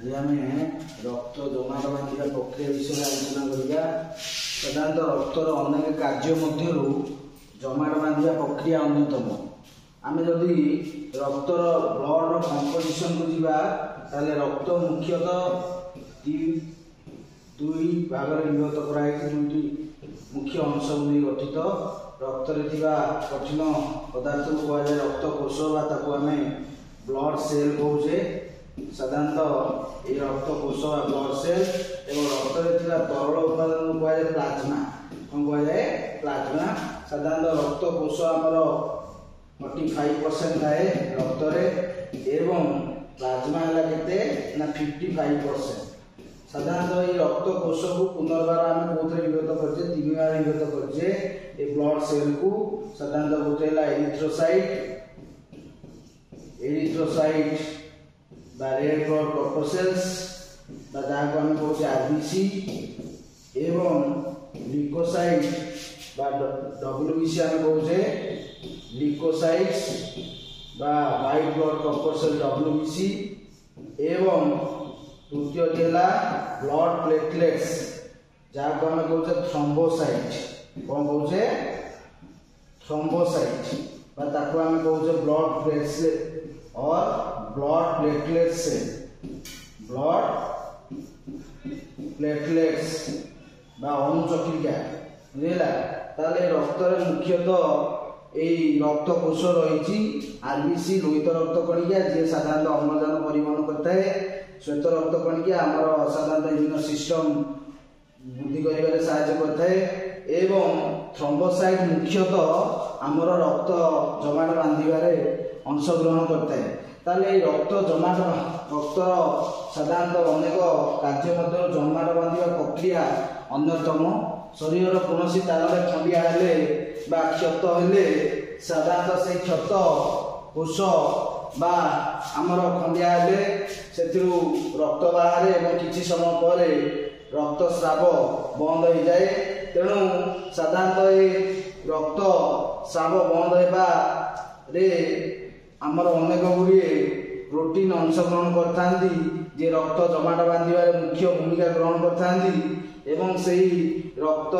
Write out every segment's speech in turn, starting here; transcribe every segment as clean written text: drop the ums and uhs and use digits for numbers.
आज आम रक्त जमाट बांधा प्रक्रिया विषय आलोचना करिया। साधारणतः रक्तर अनेक कार्य मध्यरु जमाट बांधा प्रक्रिया अन्यतम। आम जदि रक्तर ब्लड कंपोजिशन को जीवा ताले रक्त मुख्यतः दुई भाग में विभक्त कराई दुईटी मुख्य अंश गठित। रक्त कठिन पदार्थ को कहुए रक्त कोष आम ब्लड सेल कहुचे। साधारणतः ये रक्त कोष ब्लड सेल एवं रक्त तरल उपादान को कहुए प्लाज्मा। कौन कहुए प्लाज्मा। साधारणतः रक्त कोष आमर 45% थाए रक्त एवं प्लाज्मा है केते ना 55%। साधारणतः ये रक्त कोष को पुनर्बार आम कौन विभक्त करछे तीन बार विभक्त करछे ए ब्लड सेल को। साधारणतः गोटे एरिथ्रोसाइट बा रेड ब्लड कॉर्पसेल्स बा जाको हम कहते आरबीसी एवं ल्यूकोसाइट बा डब्ल्यूबीसी आम कहते ल्यूकोसाइट्स बा व्हाइट ब्लड कॉर्पसेल डब्ल्यूबीसी एवं तृतीय ब्लड प्लेटलेट्स जहाँ आम कहते थ्रोम्बोसाइट। कौन कहते थ्रोम्बोसाइट बा ताको आम कहते ब्लड प्लेटलेट और ब्लड प्लेटलेट्स बा अनुचक्रिका बुझेगा। ताले रक्तर मुख्यतः यही रक्त कोष रही आरबीसी लोहित रक्त कणिका जी साधारणतः अम्लजान परिवहन करता है। श्वेत रक्त कणिका आमर साधारणतः इम्यून सिस्टम वृद्धि कर साहाय्य करता है। एवं थ्रोम्बोसाइट मुख्यतः आमर रक्त जमाट बांधारे अंशग्रहण करता है। ताले रक्त जमाट रक्त साधारणतः अनेक कार्य मध्य जमाट बांधा प्रक्रिया अन्यतम। शरीर कौन स्थान में खंडिया हेले बा क्षत हेले साधारणतः से क्षत कोष बा आमर खंडिया हेले सेथिरु रक्त बाहर एवं किछि समय पर रक्त स्राव बंद हो जाए। तेणु साधारणतः रक्त स्राव बंद होगा आमर अनेक गुड़िए प्रोटीन अंशग्रहण करथांती जे रक्त जमाट बांधार मुख्य भूमिका ग्रहण करथांती एवं सही रक्त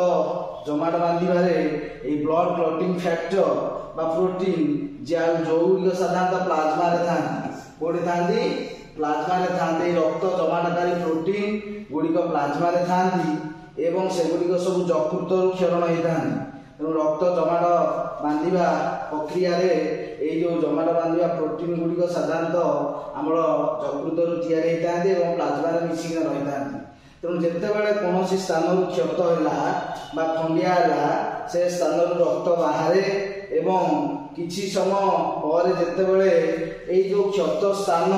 जमाट बांधारे ब्लड क्लॉटिंग फैक्टर बा प्रोटीन जो साधारणतः प्लाज्मा था कौटे था प्लाज्मा था रक्त जमाटकारी प्रोटीन गुड़िक प्लाज्मा था एवं से गुड़िक सब यकृत क्षरण होता। तेणु रक्त जमाट बांधा प्रक्रिया जो जमाट बांधा प्रोटीन गुड़िक साधारणतः आम यकृत या प्लाज्मा मिसिक रही था। तेणु जितेबाला कौन स्थान क्षत है खंडिया है से स्थान रक्त बाहर एवं किछि समय पर जितेबाला जो क्षत स्थान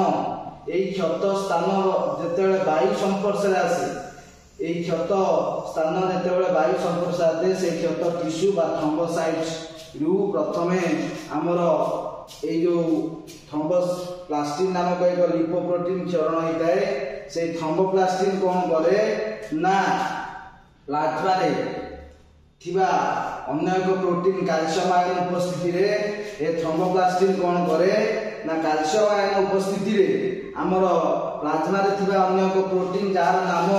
जिते वायु संपर्श आसे क्षत स्थान जिते वायु संपर्श आते से क्षत टिश्यू बा थ्रोम्बोसाइट रु प्रथमे आमर जो थ्रोम्बस प्लास्टिन नामक एक लिपोप्रोटीन क्षरण होता है। से थ्रोम्बोप्लास्टिन कौन करे ना प्लाज्मा रे थिबा अन्य एक प्रोटीन कैल्शियम आयन उपस्थिति रे ए थ्रोम्बोप्लास्टिन कौन करे ना कैल्शियम आयन उपस्थिति रे आमर प्लाज्मा रे थिबा अन्य एक प्रोटीन जार नाम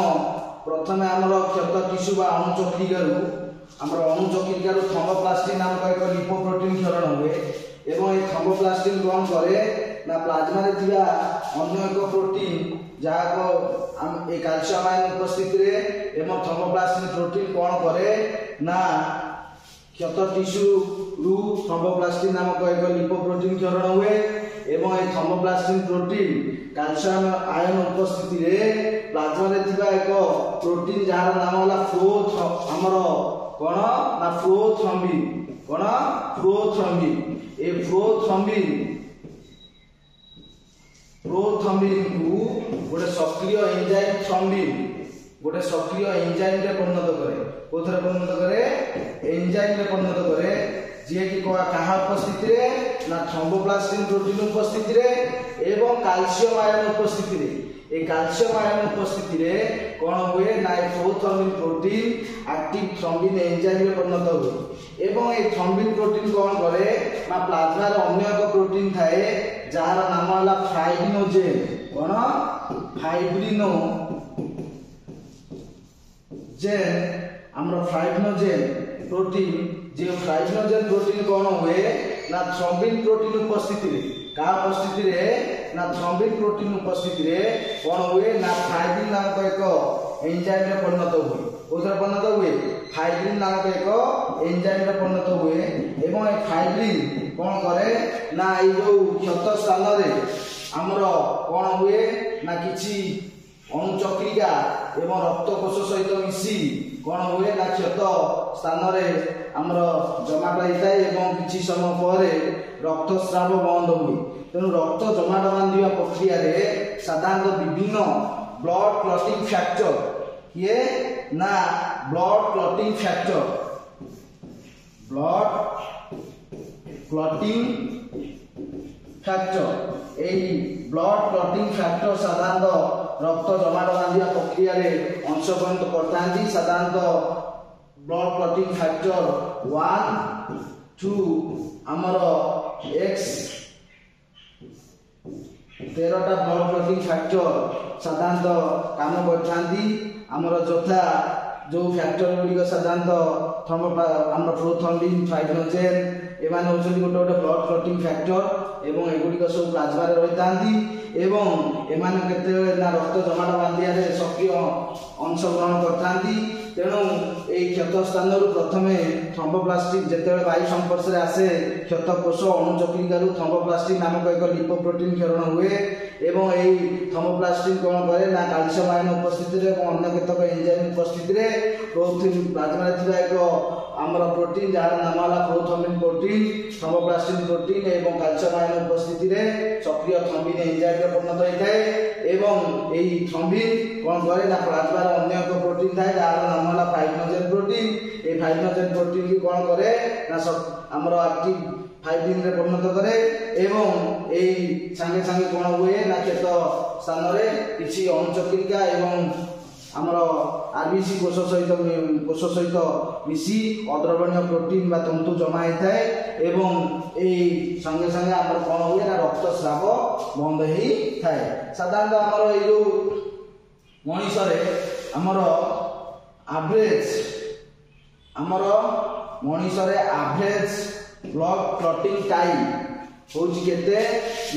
प्रथमे आमर क्षत टिश्यू बा अणुचक्रिका आमर अणुचक्रिका थ्रोम्बोप्लास्टिन नामक एक लिपोप्रोटीन क्षरण हुए एवं ये थ्रोम्बोप्लास्टिन कौन करे ना प्लाज्मा रे थिबा अन्य एक प्रोटीन जहाँ को कैल्शियम आयन उपस्थिति रे एवं थ्रोम्बोप्लास्टिन प्रोटीन कौन करे ना क्षत टिश्यू रु थ्रोम्बोप्लास्टिन नामक एक लिपोप्रोटीन क्षरण हुए एवं ये थ्रोम्बोप्लास्टिन प्रोटीन कैल्शियम आयन उपस्थिति रे प्लाज्मा रे थिबा एक प्रोटीन जार नाम होला आमर कौन ना प्रोथ्रोम्बिन। कौन प्रोथ्रोम्बिन ए प्रोथ्रोम्बिन को गोटे सक्रिय एंजाइम थ्रोम्बिन गोटे सक्रिय एंजाइम रे परिणत करे। कोथरे परिणत करे एंजाइम रे परिणत करे जे कि कहा उपस्थिति रे ना थ्रोम्बोप्लास्टिन प्रोटीन उपस्थिति रे एवं कैल्शियम आयन उपस्थिति रे ए कैल्शियम आयन उपस्थिति रे कौन हुए ना prothrombin protein active thrombin enzyme रे परिणत हुए एवं ए थ्रोम्बिन प्रोटीन कौन करे ना प्लाज्मा रे अन्य एक प्रोटीन थाए जार नाम है फाइब्रिनोजेन। कौन फाइब्रिनोजेन हमरो फाइब्रिनोजेन प्रोटीन जे फाइब्रिनोजेन प्रोटीन कौन हुए ना थ्रोम्बिन प्रोटीन उपस्थिति रे का उपस्थिति रे ना थ्रोम्बिन प्रोटीन उपस्थिति रे कौन हुए ना फाइब्रिन नामक एक एंजाइम रे परिणत हुए कोथरे परिणत हुए फाइब्रिन नामक एक एंजाइम रे परिणत हुए एवं ए फाइब्रिन कौन करे ना ए जो क्षत स्थान रे हमरो कौन हुए ना किछि अणुचक्रिका एवं रक्त कोष सहित मिसी कौन हुए ना क्षत स्थान रे हमरो जमाट होइताय एवं किछि समय परे रक्तस्राव बंद हुए तेणु रक्त जमाट बांधिया प्रक्रिया रे साधारणतः विभिन्न ब्लड क्लॉटिंग फैक्टर ये ना ब्लड क्लॉटिंग फैक्टर এই ব্লড ক্লটিং ফ্যাক্টর সাধারণত রক্ত জমাট বাঁধিয়া প্রক্রিয়া রে অংশগ্রহণ করতাନ୍ତି সাধারণত ব্লড ক্লটিং ফ্যাক্টর 1 2 আমার x 13টা ব্লড ক্লটিং ফ্যাক্টর সাধারণত কাম করতাନ୍ତି আমার যথা जो फैक्टर गुड़िक साधारणतः आम प्रोथ्रोम्बिन फाइब्रिनोजेन एमाने होचंती गोटे गोटे ब्लड क्लॉटिंग फैक्टर एवं एगुड़िक सब प्लाज्मा रे रहितांती एवं एमाने केतेबेले ना रक्त जमाट बांधिया रे सक्रिय अंशग्रहण करतांती तेणु ए क्षत स्थान रु प्रथमे थ्रोम्बोप्लास्टिक जेतेबेले वायु संपर्श रे आसे क्षत कोष अणुचक्रिका रु थ्रोम्बोप्लास्टिक नामक एक लिपोप्रोटीन क्षरण हुए एवं ए थ्रोम्बोप्लास्टिक कोन करे ना कैल्शियम आयन उपस्थिति रे एवं अन्य केतक एंजाइम उपस्थिति रे प्रोटीन प्लाज्मा रे थिबा एक हमर प्रोटीन जार नाम होला प्रोथ्रोम्बिन प्रोटीन थ्रोम्बोप्लास्टिक प्रोटीन एवं कैल्शियम आयन उपस्थिति रे सक्रिय थ्रोम्बिन एंजाइम रे परिणत होइताय एवं एई थ्रोम्बिन कोन करे ना प्लाज्मा रे अन्य एक प्रोटीन थाय जार नाम होला fibrinogen protein A fibrinogen protein की कोन करे ना हमर एक्टिव फाइब्रिन रे परिणत करे एवं एई संगे संगे कोन हुए ना क्षत स्थान रे किछि अणुचक्रिका एवं हमर आरबीसी कोष सहित मिसी अद्रवणीय प्रोटीन बा तंतु जमा होता एवं एई संगे संगे हमर कोन हुए ना रक्तस्राव बंद ही थाए साधारणतः हमर ए जो मनुष्य रे हमर एवरेज ब्लड क्लॉटिंग टाइम होची केते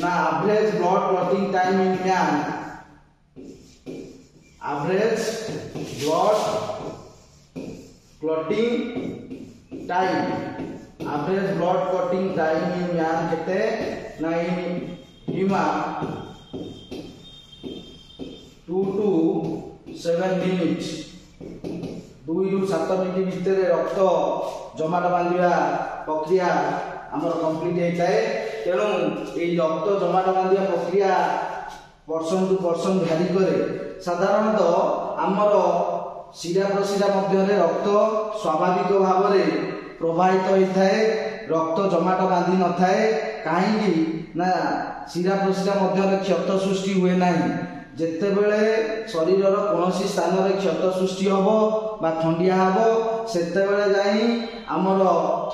ना average blood clotting time in man average blood clotting time in man केते ना इन ह्यूमन 2 to 7 मिनिट 2 ରୁ 7 मिनिट भितर रक्त जमाट बांधिया प्रक्रिया हमर कंप्लीट होइताय तेणु ए रक्त जमाट बांधिया प्रक्रिया पर्सन टू पर्सन भ्यारी करे साधारणतः हमर शिरा प्रशिरा मध्य रक्त स्वाभाविक भाव में प्रवाहित होता है रक्त जमाट बांधि न थाए कहीं ना शिरा प्रशिरा मध्य क्षत सृष्टि हुए ना जेतेबेले शरीर कौन स्थान में क्षत सृष्टि हम बा खंडिया हम सेतेबेले जाई हमर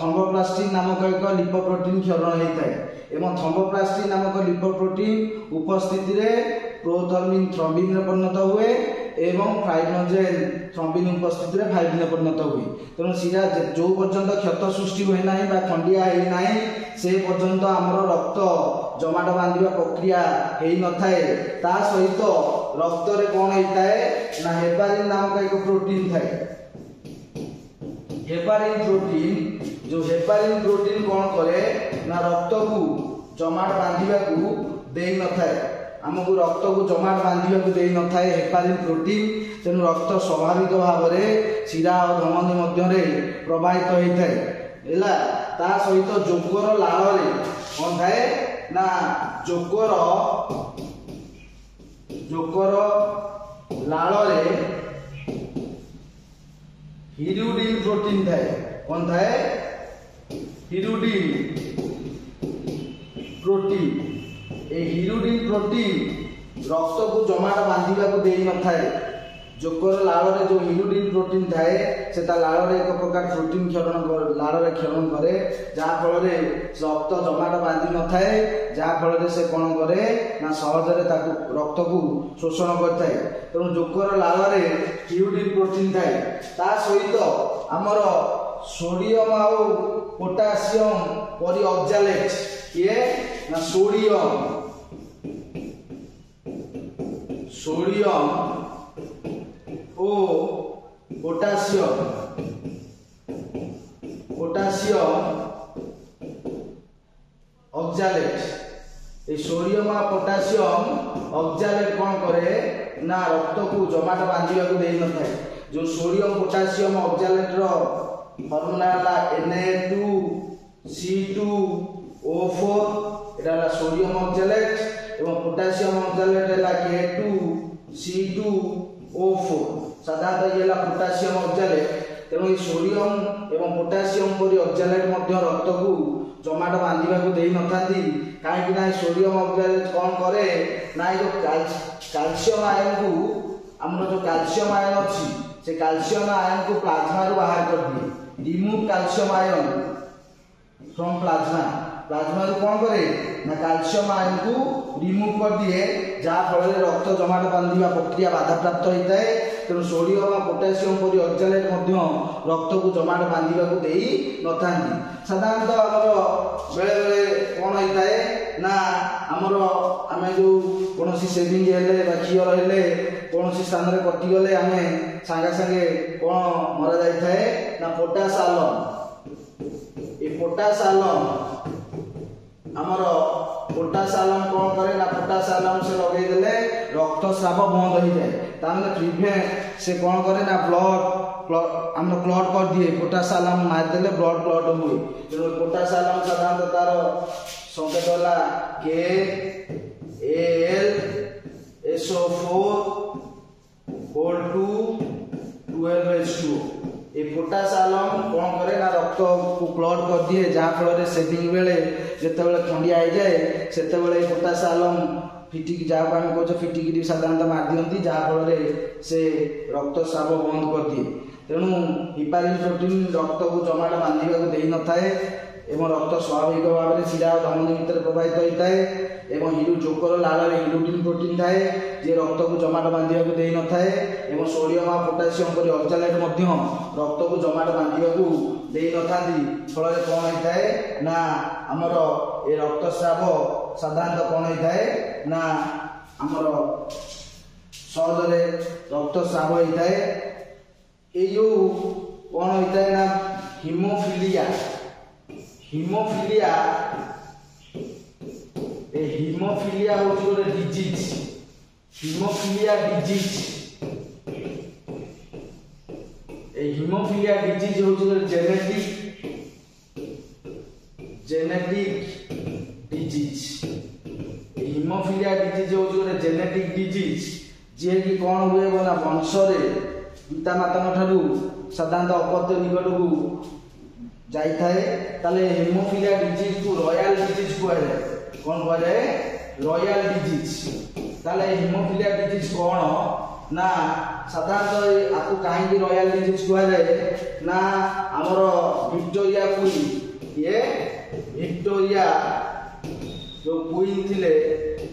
थ्रोम्बोप्लास्टिक नामक एक लिपोप्रोटीन क्षरण होता है एवं थ्रोम्बोप्लास्टिक नामक लिपोप्रोटीन उपस्थिति रे प्रोथ्रोम्बिन थ्रोम्बिन रे परिणत हुए एवं फाइब्रिनोजेन थ्रोम्बिन उपस्थिति रे फाइब्रिन रे परिणत हुए तेणु शिरा जो पर्यंत क्षत सृष्टि हुए ना बा खंडिया है ना से पर्यंत हमर रक्त जमाट बांधिया प्रक्रिया हेई न थाए ता सहित रक्त रे कोन होता है ना हेपारिन नामक एक प्रोटीन थाए हेपारिन प्रोटीन कौन करे ना रक्त को जमाट बांधिया को दे न थाए आमको रक्त को जमाट बांधिया को दे न थाए हेपारिन प्रोटीन तेणु रक्त स्वाभाविक भाव में शिरा और धमनी मध्य प्रवाहित होता है ता सहित जोकर लाल रे कौन थाए ना जोकर लाल रे हिरुडिन प्रोटीन थाए कौन थाए hirudin protein A hirudin protein रक्त को जमाट बांधिया को दे न थाए जोकर लाड़ रे जो इल्यूडिन प्रोटीन थाए से ता लाड़ रे एक प्रकार प्रोटीन क्षरण लाड़ रे क्षरण करे जहा फल रे रक्त जमाट बांधी न थाए जहा फल रे से कोन करे ना सहज रे ताकू रक्त को शोषण करथाए तेणु जोकर लाड़ रे इल्यूडिन प्रोटीन थाए ता सहित हमर सोडियम और पोटासियम परि ऑक्सैलेट ये ना सोडियम ओ पोटासियम ऑक्सैलेट ए सोडियम और पोटासियम ऑक्सैलेट कौन करे ना रक्त को जमाट बांधिया को देई न थाए जो सोडियम पोटासियम ऑक्सैलेट रो फॉर्मूला है Na2C2O4 एटा है सोडियम ऑक्सैलेट एवं पोटासियम ऑक्सैलेट है K2C2O4 साधारणतः ये पोटासियम ऑक्सैलेट तेणु ये सोडियम एवं पोटासियम परि ऑक्सैलेट मध्य रक्त को जमाट बांधिबा को देई नथांती काहे कि ना सोडियम ऑक्सैलेट कोन करे ना जो कैल्शियम आयन को हमर जो कैल्शियम आयन अछि से कैल्शियम आयन को प्लाज्मा रो बाहर कर दिए remove calcium ion from plasma रो कोन करे ना कैल्शियम आयन को रिमूव कर दिए जहा फल रक्त जमाट बांधिबा प्रक्रिया बाधा प्राप्त होता है तेणु सोडियम और पोटासियम परि ऑक्सैलेट मध्य रक्त को जमाट बांधिबा को देई नथांती साधारणतः हमर बेले बेले कोन होता है ना हमर आमे जो कोनोसी सेविंग हेले बा खियर हेले कोनोसी स्थान रे कटि गले आमे संगे संगे कोन मरा जाय थाए ना पोटास आलम ए पोटास आलम हमर पोटास आलम कोन करे ना पोटास आलम से लगे देले रक्तस्राव बंद हो जाए ताने प्रिवेंट से कोन करे ना ब्लड हमर क्लॉट कर दिए पोटास आलम मार देले ब्लड क्लॉट हुए तो पोटास आलम साधारणतः तार संकेत होला KAlSO4 ए पोटास आलम कौन करे ना रक्त को क्लॉट कर दिए जहा फल सेविंग बेले जेते बेले खंडिया हो जाए सेते बेले पोटास आलम फिटिक जहा को हम कहछो फिटिक साधारणतः मार दियंती जहा फल से रक्तस्राव बंद कर दिए तेणु हिपारिन प्रोटीन रक्त को जमाट बांधिबा को देई न थाए एवं रक्त स्वाभाविक भाव में शिरा और धमनी भीतर प्रवाहित होता है एवं हिलू जोकर लाड़ रे इल्यूडिन प्रोटीन थाए जे रक्त को जमाट बांधिबा को देई न थाए एवं सोडियम और पोटासियम परि ऑक्सैलेट मध्य रक्त को जमाट बांधिबा को देई न थांती फल रे कोन होई थाए ना हमर ए रक्तस्राव साधारणतः कोन होई थाए ना हमर सहज रे रक्तस्राव होई थाए ए जो कोन होई थाए ना हीमोफिलिया हीमोफिलिया होची गोटे डिजीज हीमोफिलिया डिजीज होची गोटे जेनेटिक डिजीज हीमोफिलिया डिजीज होची गोटे जेनेटिक डिजीज जे कि कोन हुए बना वंश रे पिता माता ठारू साधारणतः अपत्य निकट को जाई थाए ताले हीमोफिलिया डिजीज को रॉयल डिजीज को है कौन कह जाए रॉयल डिजीज ताले हीमोफिलिया डिजीज कौन ना साधारणतः आपको कहीं रॉयल डिजीज कह जाए ना हमर विक्टोरिया क्वीन ये विक्टोरिया जो क्वीन थिले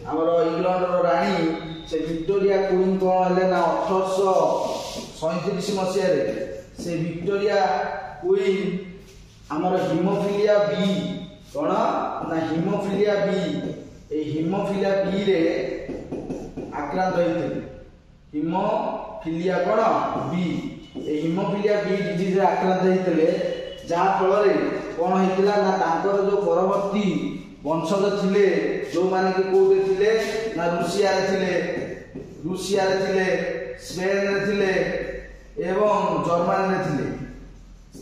हमर इंग्लैंड रो रानी से विक्टोरिया क्वीन कौन है ना 1837 मसीह से विक्टोरिया क्वीन हमर हीमोफिलिया बी कोन ना हीमोफिलिया बी ए हीमोफिलिया बी रे आक्रांत होइते हीमोफिलिया कोन बी ए हीमोफिलिया बी डिजीज रे आक्रांत होइतले जहा फल रे कोन होइतिला ना तांकर जो परवर्ती वंशज थिले जो माने कि कोटे थिले ना रूसिया रे थिले स्पेन रे थिले एवं जर्मनी रे थिले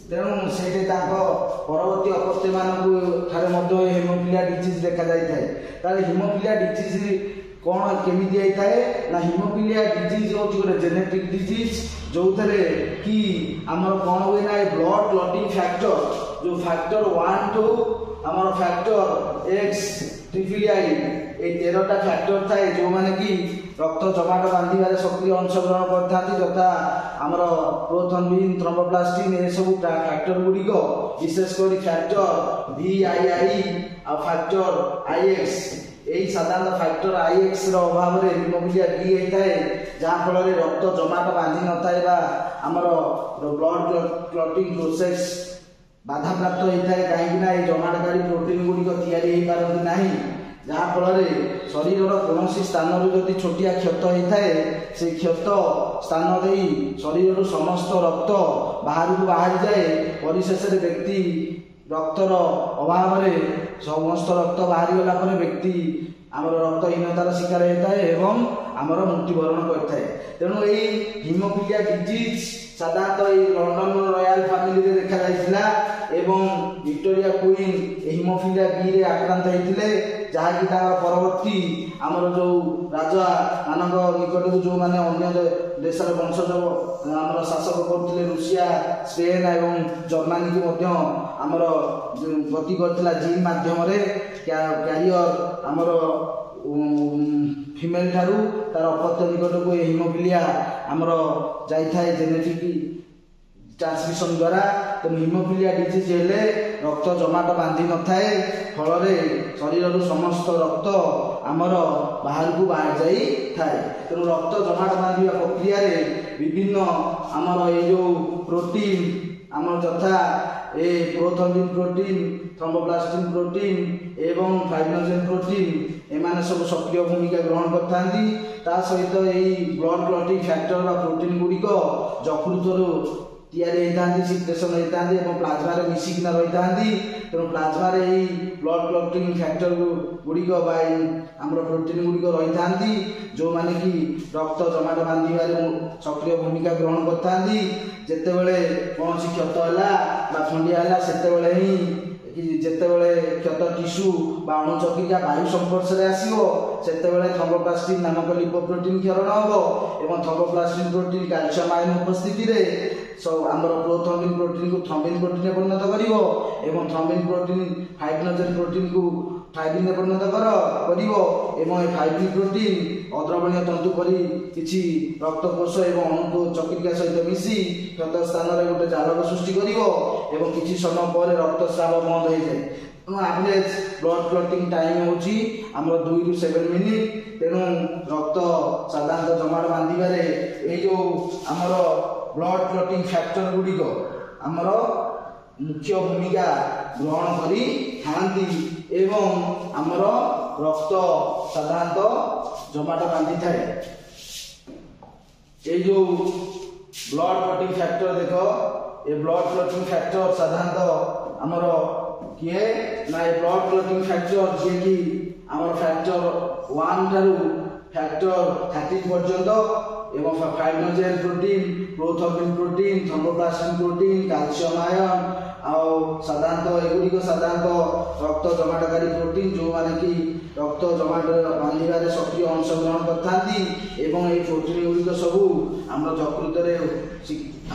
तेणु से परवर्ती अपत्य मानक हीमोफिलिया डिजीज देखा जाए हीमोफिलिया डिजीज कौन केमी आई ना हीमोफिलिया डिजीज हूँ गोटे जेनेटिक डिजीज जो थे कि आमर कौन हुए ना ब्लड क्लॉटिंग फैक्टर जो फैक्टर 1 टू आमर फैक्टर X ट्रिपल I 13टा फैक्टर थाए जो माने कि ରକ୍ତ ଜମାଟ ବାନ୍ଧିବାରେ ସକ୍ରିୟ ଅଂଶଗ୍ରହଣ କରିଥାନ୍ତି, ଯଥା ଆମର ପ୍ରୋଥ୍ରୋମ୍ବିନ୍, ଥ୍ରୋମ୍ବୋପ୍ଲାସ୍ଟିନ୍ ଏସବୁ ଫ୍ୟାକ୍ଟର ଗୁଡ଼ିକ, ବିଶେଷ କରି ଫ୍ୟାକ୍ଟର VII ଆଉ ଫ୍ୟାକ୍ଟର IX, ଏହି ସାଧାରଣତଃ ଫ୍ୟାକ୍ଟର IX ର ଅଭାବରେ ହିମୋଫିଲିଆ B ହେଇଥାଏ, ଯାହାଫଳରେ ରକ୍ତ ଜମାଟ ବାନ୍ଧି ନଥାଏ ବା ଆମର ବ୍ଲଡ୍ କ୍ଲଟିଂ ପ୍ରୋସେସ୍ ବାଧାପ୍ରାପ୍ତ ହୋଇଥାଏ, କାହିଁକିନା ଏହି ଜମାଟକାରୀ ପ୍ରୋଟିନ୍ ଗୁଡ଼ିକ ତିଆରି ହୋଇପାରନ୍ତି ନାହିଁ, ଯାହାଫଳରେ ଶରୀରର କୌଣସି ସ୍ଥାନରୁ ଯଦି ଛୋଟିଆ କ୍ଷତ ହୋଇଥାଏ ସେ କ୍ଷତ ସ୍ଥାନ ଦେଇ ଶରୀରରୁ ସମସ୍ତ ରକ୍ତ ବାହାରକୁ ବାହାରିଯାଏ। ପରିଶେଷରେ ବ୍ୟକ୍ତି ରକ୍ତର ଅଭାବରେ ସମସ୍ତ ରକ୍ତ ବାହାରିଗଲା ପରେ ବ୍ୟକ୍ତି ଆମର ରକ୍ତହୀନତାର ଶିକାର ହୋଇଥାଏ ଏବଂ ଆମର ମୃତ୍ୟୁବରଣ କରିଥାଏ। ତେଣୁ ଏହି ହିମୋଫିଲିଆ ଡିଜିଜ୍ ସାଧାରଣତଃ ଏହି ଲଣ୍ଡନ ରୟାଲ ଫ୍ୟାମିଲିରେ ଦେଖାଯାଇଥିଲା ଏବଂ ଭିକ୍ଟୋରିଆ କୁଇନ୍ ହିମୋଫିଲିଆ B ରେ ଆକ୍ରାନ୍ତ ହୋଇଥିଲେ, ଯାହାକି ତାଙ୍କର ପରବର୍ତ୍ତୀ ଆମର ଯେଉଁ ରାଜା ମାନଙ୍କ ନିକଟକୁ ଯେଉଁମାନେ ଅନ୍ୟ ଦେଶର ବଂଶଜ ଆମର ଶାସକ କରୁଥିଲେ, ରୁଷିଆ, ସ୍ପେନ୍ ଏବଂ ଜର୍ମାନୀକୁ ମଧ୍ୟ ଆମର ଗତି କରିଥିଲା ଜିନ୍ ମାଧ୍ୟମରେ। କ୍ୟାରିୟର ଆମର ଫିମେଲ ଠାରୁ ତାର ଅପତ୍ୟ ନିକଟକୁ ଏହି ହିମୋଫିଲିଆ ଆମର ଯାଇଥାଏ ଜେନେଟିକ୍ ଟ୍ରାନ୍ସମିଶନ ଦ୍ୱାରା। ତେଣୁ ହିମୋଫିଲିଆ ଡିଜିଜ୍ ହେଲେ ରକ୍ତ ଜମାଟ ବାନ୍ଧି ନଥାଏ, ଫଳରେ ଶରୀରରୁ ସମସ୍ତ ରକ୍ତ ଆମର ବାହାରକୁ ବାହାରି ଯାଇଥାଏ। ତେଣୁ ରକ୍ତ ଜମାଟ ବାନ୍ଧିବା ପ୍ରକ୍ରିୟାରେ ବିଭିନ୍ନ ଆମର ଏଇ ଯେଉଁ ପ୍ରୋଟିନ୍ ଆମର ଯଥା ପ୍ରୋଥ୍ରୋମ୍ବିନ୍ ପ୍ରୋଟିନ୍, ଥ୍ରୋମ୍ବୋପ୍ଲାସ୍ଟିନ୍ ପ୍ରୋଟିନ୍ ଏବଂ ଫାଇବ୍ରିନୋଜେନ୍ ପ୍ରୋଟିନ୍ ଏମାନେ ସବୁ ସକ୍ରିୟ ଭୂମିକା ଗ୍ରହଣ କରିଥାନ୍ତି। ତା ସହିତ ଏହି ବ୍ଲଡ୍ କ୍ଲଟିଂ ଫ୍ୟାକ୍ଟର ବା ପ୍ରୋଟିନ୍ ଗୁଡ଼ିକ ଯକୃତରୁ ତିଆରି ହୋଇଥାନ୍ତି, ସିକ୍ରେସନ୍ ହୋଇଥାନ୍ତି ଏବଂ ପ୍ଲାଜମାରେ ମିଶିକିନା ରହିଥାନ୍ତି। ତେଣୁ ପ୍ଲାଜମାରେ ଏହି ବ୍ଲଡ୍ କ୍ଲଟିଂ ଫ୍ୟାକ୍ଟର ଗୁଡ଼ିକ ବା ଆମର ପ୍ରୋଟିନ୍ ଗୁଡ଼ିକ ରହିଥାନ୍ତି, ଯେଉଁମାନେ କି ରକ୍ତ ଜମାଟ ବାନ୍ଧିବାରେ ସକ୍ରିୟ ଭୂମିକା ଗ୍ରହଣ କରିଥାନ୍ତି। ଯେତେବେଳେ କୌଣସି କ୍ଷତ ହେଲା ବା ଖଣ୍ଡିଆ ହେଲା ସେତେବେଳେ ହିଁ ଯେତେବେଳେ କ୍ଷତ ଟିସ୍ୟୁ ବା ଅଣୁଚକ୍ରିକା ବାୟୁ ସଂସ୍ପର୍ଶରେ ଆସିବ ସେତେବେଳେ ଥ୍ରୋମ୍ବୋପ୍ଲାସ୍ଟିନ୍ ନାମକ ଲିପୋପ୍ରୋଟିନ୍ କ୍ଷରଣ ହେବ ଏବଂ ଥ୍ରୋମ୍ବୋପ୍ଲାସ୍ଟିନ୍ ପ୍ରୋଟିନ୍ କ୍ୟାଲସିୟମ୍ ଆୟନ ଉପସ୍ଥିତିରେ ଆମର ପ୍ରୋଥ୍ରୋମ୍ବିନ୍ ପ୍ରୋଟିନ୍କୁ ଥ୍ରୋମ୍ବିନ୍ ପ୍ରୋଟିନ୍ରେ ପରିଣତ କରିବ ଏବଂ ଥ୍ରୋମ୍ବିନ୍ ପ୍ରୋଟିନ୍ ଫାଇବ୍ରିନୋଜେନ୍ ପ୍ରୋଟିନ୍କୁ ଫାଇବ୍ରିନ୍ରେ ପରିଣତ କରିବ ଏବଂ ଏ ଫାଇବ୍ରିନ୍ ପ୍ରୋଟିନ୍ ଅଦ୍ରବଣୀୟ ତନ୍ତୁ ପରି କିଛି ରକ୍ତକୋଷ ଏବଂ ଅଣୁଚକ୍ରିକା ସହିତ ମିଶି କ୍ଷତ ସ୍ଥାନରେ ଗୋଟେ ଜାଲକ ସୃଷ୍ଟି କରିବ ଏବଂ କିଛି ସମୟ ପରେ ରକ୍ତସ୍ରାବ ବନ୍ଦ ହୋଇଯାଏ। ତେଣୁ ଆଭରେଜ୍ ବ୍ଲଡ୍ କ୍ଲଟିଂ ଟାଇମ୍ ହେଉଛି ଆମର 2 ରୁ 7 ମିନିଟ୍। ତେଣୁ ରକ୍ତ ସାଧାରଣତଃ ଜମାଟ ବାନ୍ଧିବାରେ ଏଇ ଯେଉଁ ଆମର ବ୍ଲଡ୍ କ୍ଲଟିଂ ଫ୍ୟାକ୍ଟର ଗୁଡ଼ିକ ଆମର ମୁଖ୍ୟ ଭୂମିକା ଗ୍ରହଣ କରିଥାନ୍ତି ଏବଂ ଆମର ରକ୍ତ ସାଧାରଣତଃ ଜମାଟ ବାନ୍ଧିଥାଏ। ଏଇ ଯେଉଁ ବ୍ଲଡ୍ କ୍ଲଟିଂ ଫ୍ୟାକ୍ଟର ଦେଖ, ଏ ବ୍ଲଡ୍ କ୍ଲଟିଂ ଫ୍ୟାକ୍ଟର ସାଧାରଣତଃ ଆମର କିଏ ନା ଏ ବ୍ଲଡ୍ କ୍ଲଟିଂ ଫ୍ୟାକ୍ଟର ଯିଏକି ଆମର ଫ୍ୟାକ୍ଟର 1 ଠାରୁ ଫ୍ୟାକ୍ଟର 30 ପର୍ଯ୍ୟନ୍ତ ଏବଂ fibrinogen protein, prothrombin protein, thromboplastin protein, calcium ion ଆଉ ସାଧାରଣତଃ ଏଗୁଡ଼ିକ ସାଧାରଣତଃ ରକ୍ତ ଜମାଟକାରୀ ପ୍ରୋଟିନ୍, ଯେଉଁମାନେ କି ରକ୍ତ ଜମାଟ ବାନ୍ଧିବାରେ ସକ୍ରିୟ ଅଂଶଗ୍ରହଣ କରିଥାନ୍ତି ଏବଂ ଏହି ପ୍ରୋଟିନ୍ ଗୁଡ଼ିକ ସବୁ ଆମର ଯକୃତରେ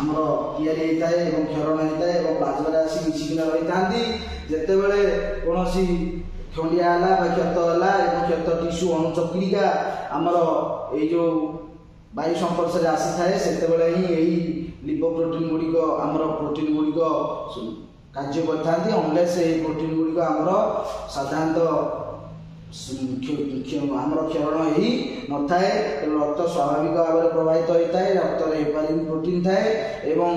ଆମର ତିଆରି ହୋଇଥାଏ ଏବଂ କ୍ଷରଣ ହୋଇଥାଏ ଏବଂ ପ୍ଲାଜମାରେ ଆସି ମିଶିକିନା ରହିଥାନ୍ତି। ଯେତେବେଳେ କୌଣସି ଖଣ୍ଡିଆ ହେଲା ବା କ୍ଷତ ହେଲା ଏବଂ କ୍ଷତ ଟିସ୍ୟୁ ଅଣୁଚକ୍ରିକା ଆମର ଏଇ ଯେଉଁ ବାୟୁ ସଂସ୍ପର୍ଶରେ ଆସିଥାଏ ସେତେବେଳେ ହିଁ ଏହି ଲିପୋପ୍ରୋଟିନ୍ ଗୁଡ଼ିକ ଆମର ପ୍ରୋଟିନ୍ ଗୁଡ଼ିକ କାର୍ଯ୍ୟ କରିଥାନ୍ତି। ଅନଲେସ୍ ଏହି ପ୍ରୋଟିନ୍ ଗୁଡ଼ିକ ଆମର ସାଧାରଣତଃ ଆମର କ୍ଷରଣ ହେଇ ନଥାଏ। ତେଣୁ ରକ୍ତ ସ୍ୱାଭାବିକ ଭାବରେ ପ୍ରବାହିତ ହୋଇଥାଏ, ରକ୍ତରେ ହେପାରିନ୍ ପ୍ରୋଟିନ୍ ଥାଏ ଏବଂ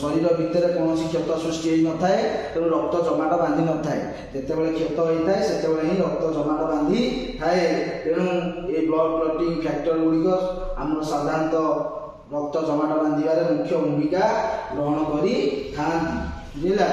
ଶରୀର ଭିତରେ କୌଣସି କ୍ଷତ ସୃଷ୍ଟି ହୋଇନଥାଏ। ତେଣୁ ରକ୍ତ ଜମାଟ ବାନ୍ଧି ନଥାଏ। ଯେତେବେଳେ କ୍ଷତ ହୋଇଥାଏ ସେତେବେଳେ ହିଁ ରକ୍ତ ଜମାଟ ବାନ୍ଧି ଥାଏ। ତେଣୁ ଏ ବ୍ଲଡ୍ କ୍ଲଟିଂ ଫ୍ୟାକ୍ଟର ଗୁଡ଼ିକ ଆମର ସାଧାରଣତଃ ରକ୍ତ ଜମାଟ ବାନ୍ଧିବାରେ ମୁଖ୍ୟ ଭୂମିକା ଗ୍ରହଣ କରିଥାନ୍ତି। ବୁଝିଲା?